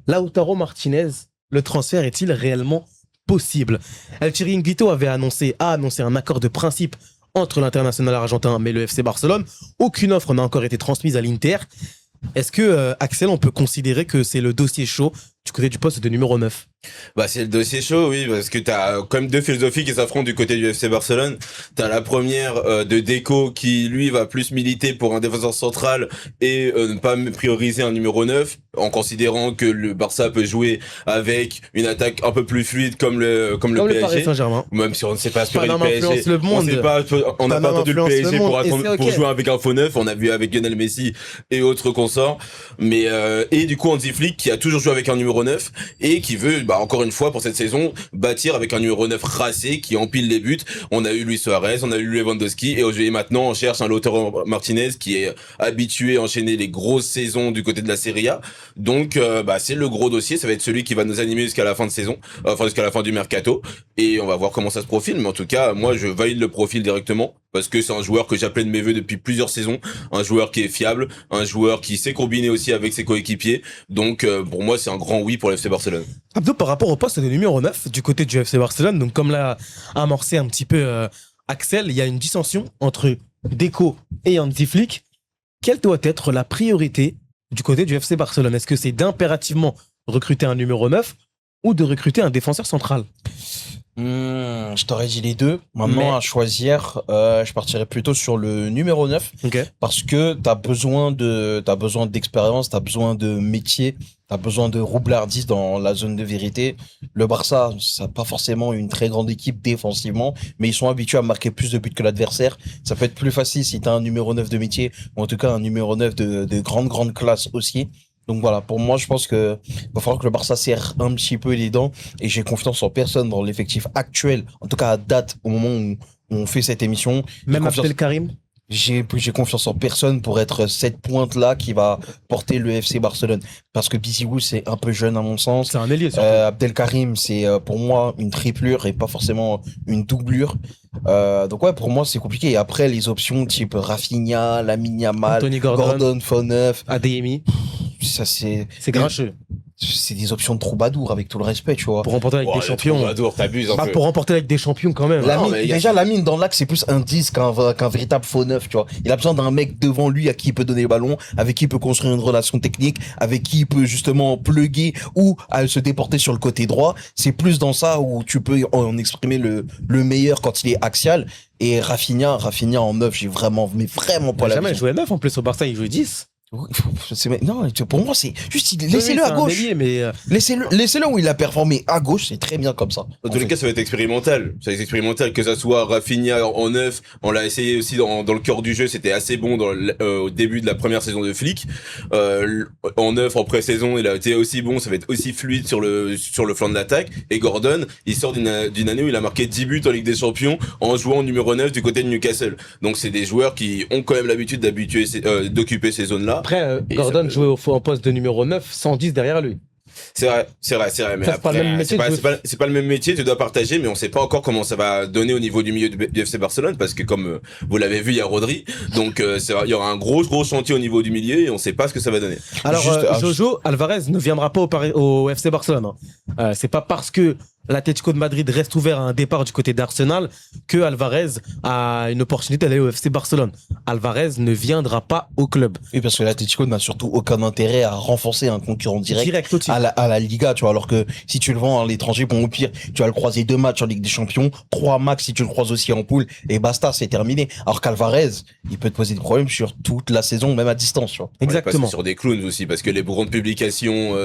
Lautaro Martinez, le transfert est-il réellement possible? El Chiringuito a annoncé un accord de principe entre l'international argentin et le FC Barcelone. Aucune offre n'a encore été transmise à l'Inter. Est-ce que, Axel, on peut considérer que c'est le dossier chaud du côté du poste de numéro 9? Bah, c'est le dossier chaud, oui, parce que t'as quand même deux philosophies qui s'affrontent du côté du FC Barcelone. T'as la première de Deco qui, lui, va plus militer pour un défenseur central et ne pas prioriser un numéro 9, en considérant que le Barça peut jouer avec une attaque un peu plus fluide comme le PSG. Paris Saint-Germain. Même si on ne sait pas aspirer le Paname PSG. influence le monde. On n'a pas attendu le PSG pour okay. jouer avec un faux 9. On a vu avec Lionel Messi et autres consorts. Mais, et du coup, Hansi Flick qui a toujours joué avec un numéro 9 et qui veut, encore une fois pour cette saison, bâtir avec un numéro 9 racé qui empile les buts. On a eu Luis Suarez, on a eu Lewandowski et maintenant on cherche un Lautaro Martinez qui est habitué à enchaîner les grosses saisons du côté de la Serie A. Donc c'est le gros dossier, ça va être celui qui va nous animer jusqu'à la fin de saison, jusqu'à la fin du mercato, et on va voir comment ça se profile. Mais en tout cas, moi je valide le profil directement parce que c'est un joueur que j'appelais de mes vœux depuis plusieurs saisons, un joueur qui est fiable, un joueur qui sait combiner aussi avec ses coéquipiers. Donc pour moi c'est un grand oui pour l'FC Barcelone. Abdo, par rapport au poste de numéro 9 du côté du FC Barcelone, donc comme l'a amorcé un petit peu Axel, il y a une dissension entre Deco et Hansi Flick. Quelle doit être la priorité du côté du FC Barcelone? Est-ce que c'est d'impérativement recruter un numéro 9 ou de recruter un défenseur central? Je t'aurais dit les deux. Maintenant, à choisir, je partirais plutôt sur le numéro 9. Okay. Parce que t'as besoin d'expérience, t'as besoin de métier, t'as besoin de roublardise dans la zone de vérité. Le Barça, ça n'a pas forcément une très grande équipe défensivement, mais ils sont habitués à marquer plus de buts que l'adversaire. Ça peut être plus facile si t'as un numéro 9 de métier, ou en tout cas un numéro 9 de grande classe aussi. Donc voilà, pour moi, je pense que va falloir que le Barça serre un petit peu les dents, et j'ai confiance en personne dans l'effectif actuel, en tout cas à date, au moment où on fait cette émission. Même Abdelkarim? J'ai confiance en personne pour être cette pointe-là qui va porter le FC Barcelone. Parce que Bizigou, c'est un peu jeune à mon sens. C'est un ailier, surtout. Abdelkarim, c'est pour moi une triplure et pas forcément une doublure. Donc ouais, pour moi, c'est compliqué. Et après, les options type Rafinha, Lamine Yamal, Anthony Gordon, Faux-Neuf, Adeyemi, ça c'est grincheux. C'est des options de troubadour, avec tout le respect, tu vois. Pour remporter avec des champions. Troubadour, t'abuses un peu. Pour remporter avec des champions quand même. Lamine dans l'axe, c'est plus un 10 qu'un véritable faux neuf, tu vois. Il a besoin d'un mec devant lui à qui il peut donner le ballon, avec qui il peut construire une relation technique, avec qui il peut justement plugger ou se déporter sur le côté droit. C'est plus dans ça où tu peux en exprimer le meilleur quand il est axial. Et Rafinha en neuf, j'ai vraiment pas la jamais joué neuf en plus au Barça, il jouait 10. Non, pour moi, c'est juste, laissez-le à gauche. Laissez-le où il a performé à gauche, c'est très bien comme ça. Dans tous les cas, ça va être expérimental. Ça va être expérimental, que ça soit Rafinha en neuf. On l'a essayé aussi dans le cœur du jeu. C'était assez bon au début de la première saison de Flick. En neuf, en pré-saison, il a été aussi bon. Ça va être aussi fluide sur le flanc de l'attaque. Et Gordon, il sort d'une année où il a marqué 10 buts en Ligue des Champions en jouant numéro 9 du côté de Newcastle. Donc, c'est des joueurs qui ont quand même l'habitude d'occuper ces zones-là. Après, Gordon jouait en poste de numéro 9, 110 derrière lui. C'est vrai. Mais après, c'est pas le même métier, tu dois partager, mais on sait pas encore comment ça va donner au niveau du milieu du FC Barcelone, parce que comme vous l'avez vu, il y a Rodri. Donc, il y aura un gros chantier au niveau du milieu et on sait pas ce que ça va donner. Alors, Jojo Alvarez ne viendra pas au FC Barcelone. C'est pas parce que l'Atlético de Madrid reste ouvert à un départ du côté d'Arsenal que Alvarez a une opportunité d'aller au FC Barcelone. Alvarez ne viendra pas au club. Oui, parce que l'Atlético n'a surtout aucun intérêt à renforcer un concurrent direct à la Liga, tu vois. Alors que si tu le vends à l'étranger, bon, au pire, tu vas le croiser 2 matchs en Ligue des Champions, 3 max si tu le croises aussi en poule, et basta, c'est terminé. Alors qu'Alvarez, il peut te poser des problèmes sur toute la saison, même à distance, tu vois. Exactement. Sur des clowns aussi, parce que les grandes publications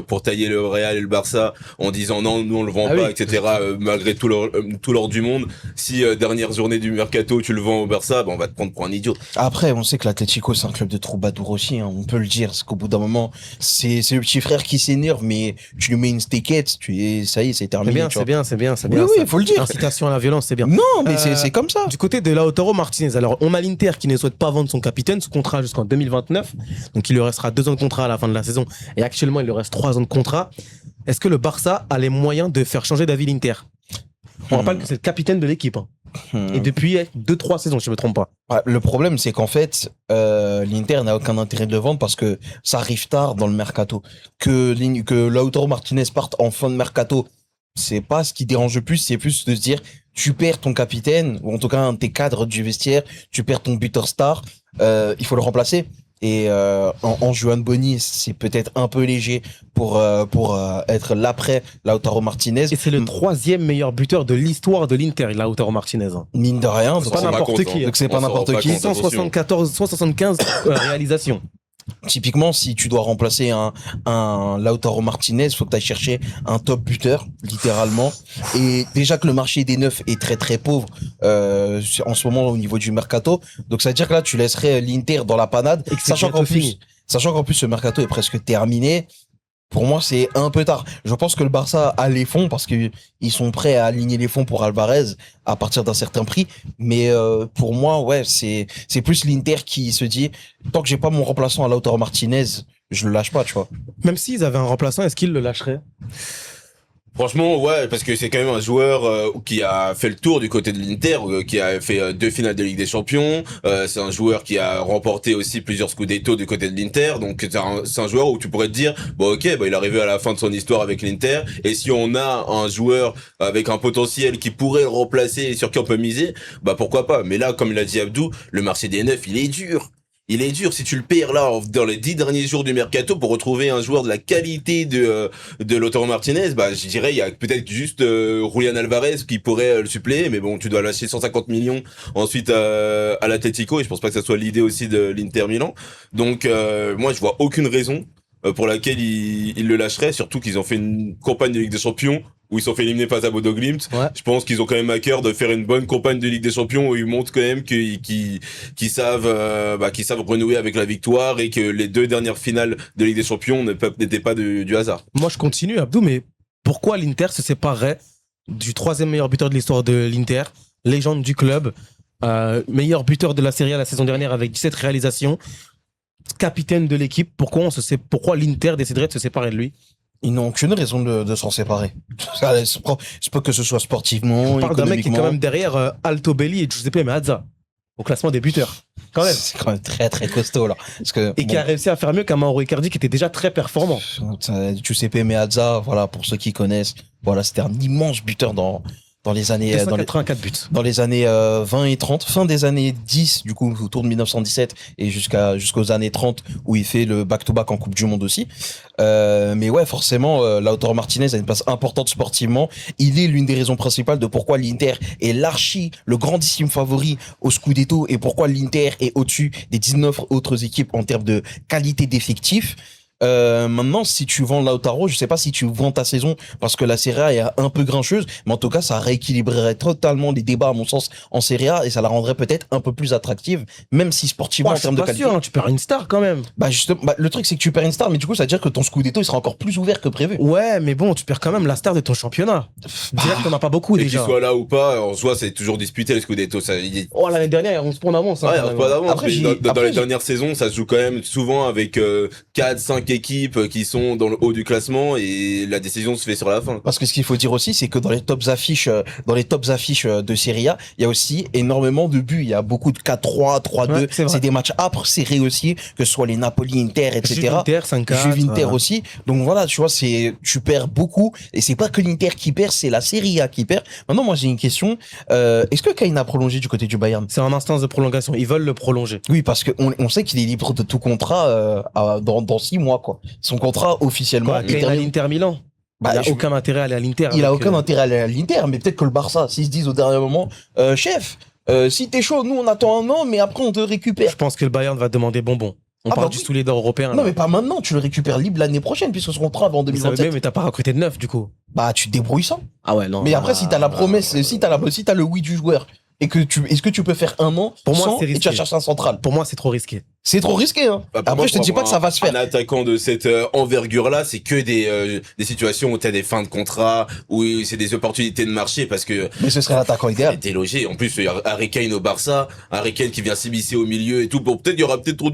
pour tailler le Real et le Barça en disant non, nous on le vend pas, etc. Malgré tout l'or du monde, si dernière journée du mercato tu le vends au Barça, on va te prendre pour un idiot. Après, on sait que l'Atlético c'est un club de troubadour aussi, on peut le dire, parce qu'au bout d'un moment, c'est le petit frère qui s'énerve, mais tu lui mets une steakette, ça y est, c'est terminé. C'est bien. Oui, faut le dire. Incitation à la violence, c'est bien. Non, mais c'est comme ça. Du côté de Lautaro Martinez, alors on a l'Inter qui ne souhaite pas vendre son capitaine, ce contrat jusqu'en 2029, donc il lui restera 2 ans de contrat à la fin de la saison, et actuellement il lui reste 3 ans de contrat. Est-ce que le Barça a les moyens de faire changer d'avis l'Inter? On rappelle que c'est le capitaine de l'équipe. Et depuis 2-3 saisons, si je me trompe pas. Ouais, le problème, c'est qu'en fait, l'Inter n'a aucun intérêt de le vendre parce que ça arrive tard dans le mercato. Que Lautaro Martinez parte en fin de mercato, c'est pas ce qui dérange le plus, c'est plus de se dire, tu perds ton capitaine, ou en tout cas un de tes cadres du vestiaire, tu perds ton buteur star, il faut le remplacer. Et en Juan Boni, c'est peut-être un peu léger pour être l'après Lautaro Martinez. Et c'est le 3e meilleur buteur de l'histoire de l'Inter, Lautaro Martinez. Mine de rien, On donc s'en pas rend n'importe compte, qui, hein. donc c'est pas On s'en n'importe rend pas qui. compte, attention. 174, 175 réalisations. Typiquement, si tu dois remplacer un Lautaro Martinez, faut que tu ailles chercher un top buteur, littéralement. Et déjà que le marché des neufs est très très pauvre en ce moment au niveau du mercato, donc ça veut dire que là tu laisserais l'Inter dans la panade, Et que c'est sachant bientôt qu'en plus, fini. ce mercato est presque terminé. Pour moi, c'est un peu tard. Je pense que le Barça a les fonds parce qu'ils sont prêts à aligner les fonds pour Alvarez à partir d'un certain prix. Mais pour moi, ouais, c'est plus l'Inter qui se dit tant que j'ai pas mon remplaçant à Lautaro Martinez, je le lâche pas, tu vois. Même s'ils avaient un remplaçant, est-ce qu'ils le lâcheraient? Franchement, ouais, parce que c'est quand même un joueur qui a fait le tour du côté de l'Inter, qui a fait 2 finales de Ligue des Champions. C'est un joueur qui a remporté aussi plusieurs Scudetto du côté de l'Inter. Donc c'est un joueur où tu pourrais te dire, bon ok, bah il est arrivé à la fin de son histoire avec l'Inter. Et si on a un joueur avec un potentiel qui pourrait le remplacer et sur qui on peut miser, bah pourquoi pas. Mais là, comme l'a dit Abdou, le marché des neufs, il est dur. Il est dur si tu le perds là dans les 10 derniers jours du mercato pour retrouver un joueur de la qualité de Lautaro Martinez. Bah je dirais il y a peut-être juste Julian Alvarez qui pourrait le suppléer, mais bon tu dois lâcher 150 millions ensuite à l'Atlético et je pense pas que ça soit l'idée aussi de l'Inter Milan. Donc moi je vois aucune raison pour laquelle il le lâcherait, surtout qu'ils ont fait une campagne de Ligue des Champions où ils sont fait éliminer face à Bodo Glimt. Ouais. Je pense qu'ils ont quand même à cœur de faire une bonne campagne de Ligue des Champions où ils montrent quand même qu'ils savent renouer avec la victoire et que les 2 dernières finales de Ligue des Champions n'étaient pas du hasard. Moi, je continue, Abdou, mais pourquoi l'Inter se séparerait du 3e meilleur buteur de l'histoire de l'Inter, légende du club, meilleur buteur de la Serie A la saison dernière avec 17 réalisations, capitaine de l'équipe? Pourquoi l'Inter déciderait de se séparer de lui? Ils n'ont aucune raison de s'en séparer. Ça se peut que ce soit sportivement, On parle d'un mec qui est quand économiquement. même derrière Alto Belli et Giuseppe Meazza au classement des buteurs. Quand même. C'est quand même très très costaud là. Parce que, Et qui a réussi à faire mieux qu'un Mauro Icardi qui était déjà très performant. Giuseppe Meazza, voilà, pour ceux qui connaissent, voilà, c'était un immense buteur dans les années, 284 buts. dans les années 20 et 30, fin des années 10, du coup, autour de 1917 et jusqu'aux années 30 où il fait le back-to-back en Coupe du Monde aussi. Mais ouais, forcément, Lautaro Martinez a une place importante sportivement. Il est l'une des raisons principales de pourquoi l'Inter est le grandissime favori au Scudetto et pourquoi l'Inter est au-dessus des 19 autres équipes en termes de qualité d'effectif. Maintenant, si tu vends Lautaro, je sais pas si tu vends ta saison parce que la Serie A est un peu grincheuse, mais en tout cas, ça rééquilibrerait totalement les débats, à mon sens, en Serie A et ça la rendrait peut-être un peu plus attractive, même si sportivement, Ouais, en je suis termes de pas qualité. sûr, hein, tu perds une star quand même. Bah, justement, le truc, c'est que tu perds une star, mais du coup, ça veut dire que ton Scudetto, il sera encore plus ouvert que prévu. Ouais, mais bon, tu perds quand même la star de ton championnat. Direct, t'en as pas beaucoup Et qu'il déjà. soit là ou pas, en soi c'est toujours disputé le Scudetto. Oh, l'année dernière, il y a 11 points d'avance. hein, Ouais, quand même. pas d'avance. Après, Mais dans après, les dernières saisons, ça se joue quand même souvent avec 4-5 équipes qui sont dans le haut du classement et la décision se fait sur la fin. Parce que ce qu'il faut dire aussi, c'est que dans les tops affiches de Serie A, il y a aussi énormément de buts. Il y a beaucoup de 4-3, 3-2. Ouais, c'est vrai. C'est des matchs âpres, serrés aussi, que ce soit les Napoli, Inter, etc. Inter, 5-4. Juve Inter ouais. aussi. Donc voilà, tu vois, tu perds beaucoup. Et c'est pas que l'Inter qui perd, c'est la Serie A qui perd. Maintenant, moi, j'ai une question. Est-ce que Kane a prolongé du côté du Bayern? C'est en instance de prolongation. Ils veulent le prolonger. Oui, parce qu'on sait qu'il est libre de tout contrat dans 6 mois, quoi. Son contrat officiellement Quoi, est Kane à terminé. l'Inter Milan. Bah, il a je- aucun intérêt à aller à l'Inter. Il a avec, aucun intérêt à aller à l'Inter, mais peut-être que le Barça, s'ils se disent au dernier moment, chef, si t'es chaud, nous on attend un an, mais après on te récupère. Je pense que le Bayern va demander bonbon. On Ah parle bah du oui. soulier d'or européen. Non, là. mais pas maintenant, tu le récupères libre l'année prochaine, puisque son contrat va en Mais ça veut 2027. dire, mais t'as pas recruté de neuf du coup. Bah, tu te débrouilles sans. Ah ouais, non. Mais après, si t'as la promesse, si t'as le oui du joueur, et que est-ce que tu peux faire un an Pour moi, sans, c'est et tu vas risqué. chercher un central? Pour moi, c'est trop risqué. C'est trop risqué, hein. Bah, pour Après, moi, je te pour dis pas que ça va se faire. Un attaquant de cette envergure-là, c'est que des situations où t'as des fins de contrat, où c'est des opportunités de marché parce que Mais ce serait l'attaquant idéal. t'es logé. En plus, il y a Harry Kane au Barça, Harry Kane qui vient s'immiscer au milieu et tout. Bon, peut-être il y aura peut-être trop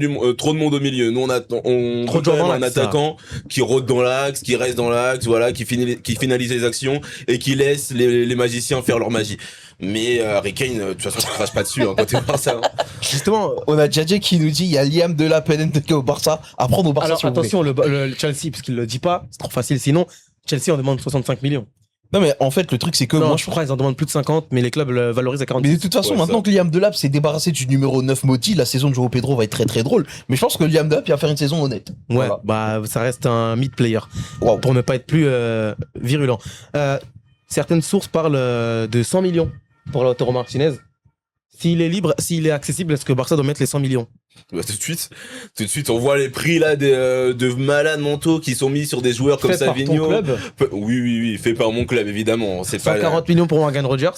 de monde au milieu. Nous, on Trop de gens veut quand dans même un l'axe, attaquant qui rôde dans l'axe, qui reste dans l'axe, voilà, qui finalise les actions et qui laisse les magiciens faire leur magie. Mais Harry Kane, de toute façon, je crache pas dessus hein, quand t'es Barça. Hein. Justement, On a Djadje qui nous dit il y a Liam Delap et Ndeke au Barça. À prendre au Barça alors si vous voulez. attention, le Chelsea, parce qu'il le dit pas, c'est trop facile. Sinon, Chelsea, on demande 65 millions. Non, mais en fait, le truc, c'est que Non, moi, je crois qu'ils en demandent plus de 50, mais les clubs le valorisent à 40. Mais de toute façon, Ouais, maintenant ça. que Liam Delap s'est débarrassé du numéro 9 Moti, la saison de Joao Pedro va être très très drôle. Mais je pense que Liam Delap il va faire une saison honnête. Ouais, Voilà. bah ça reste un mid-player. Waouh. Pour ne pas être plus virulent. Certaines sources parlent de 100 millions pour Lautaro Martinez. S'il est libre, s'il est accessible, est-ce que Barça doit mettre les 100 millions? Bah, tout de suite, on voit les prix là de malades mentaux qui sont mis sur des joueurs comme Fait par ton Savinho. club, Oui, fait par mon club évidemment. C'est pas 140 millions pour Morgan Rogers.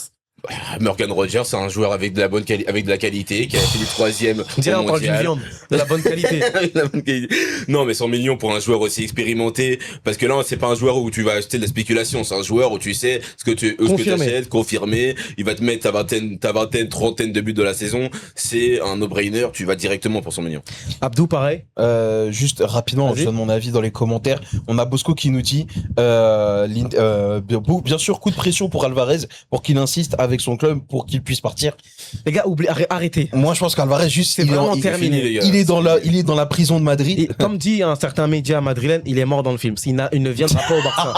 Morgan Rogers, c'est un joueur avec de la avec de la qualité, qui a fini troisième On dirait au on parle d'une mondial. viande de la bonne qualité. Avec la bonne qualité. Non, mais 100 millions pour un joueur aussi expérimenté, parce que là, c'est pas un joueur où tu vas acheter de la spéculation, c'est un joueur où tu sais ce que tu Confirmé. achètes, confirmé, il va te mettre ta vingtaine, trentaine de buts de la saison, c'est un no-brainer, tu vas directement pour 100 millions. Abdou, pareil. Juste rapidement, Vas-y. je donne mon avis dans les commentaires. On a Bosco qui nous dit bien sûr, coup de pression pour Alvarez pour qu'il insiste avec son club pour qu'il puisse partir. Les gars, arrêtez. Moi, je pense qu'Alvarez, juste, C'est il est en- vraiment il- terminé. les gars. il est dans la prison de Madrid. Et comme dit un certain média madrilène, il est mort dans le film. Il ne viendra pas au Barça.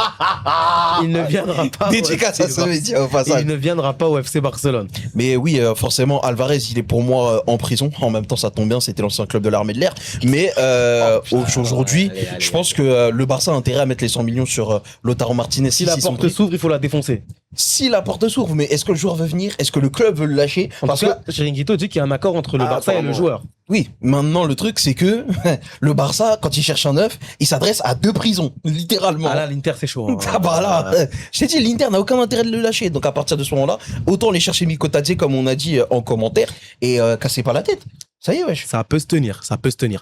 Il ne viendra pas. Dédicace à ce média au Et passage. il ne viendra pas au FC Barcelone. Mais oui, forcément, Alvarez, il est pour moi en prison. En même temps, ça tombe bien, c'était l'ancien club de l'armée de l'air. Mais aujourd'hui, je pense que le Barça a intérêt à mettre les 100 millions sur Lautaro Martinez. Si la s'ils sont porte pris. s'ouvre, il faut la défoncer. Si la porte s'ouvre, mais est-ce que le joueur veut venir? Est-ce que le club veut le lâcher? En Parce tout que cas, Chiringuito dit qu'il y a un accord entre le Ah, Barça et le apparemment. joueur. oui, maintenant le truc c'est que le Barça, quand il cherche un neuf, il s'adresse à deux prisons, littéralement. Ah là, l'Inter, c'est chaud. hein. Ah bah là, je t'ai dit, l'Inter n'a aucun intérêt de le lâcher. Donc à partir de ce moment-là, autant les chercher Mikotadze comme on a dit en commentaire et casser pas la tête. Ça y est, wesh. Ça peut se tenir, ça peut se tenir.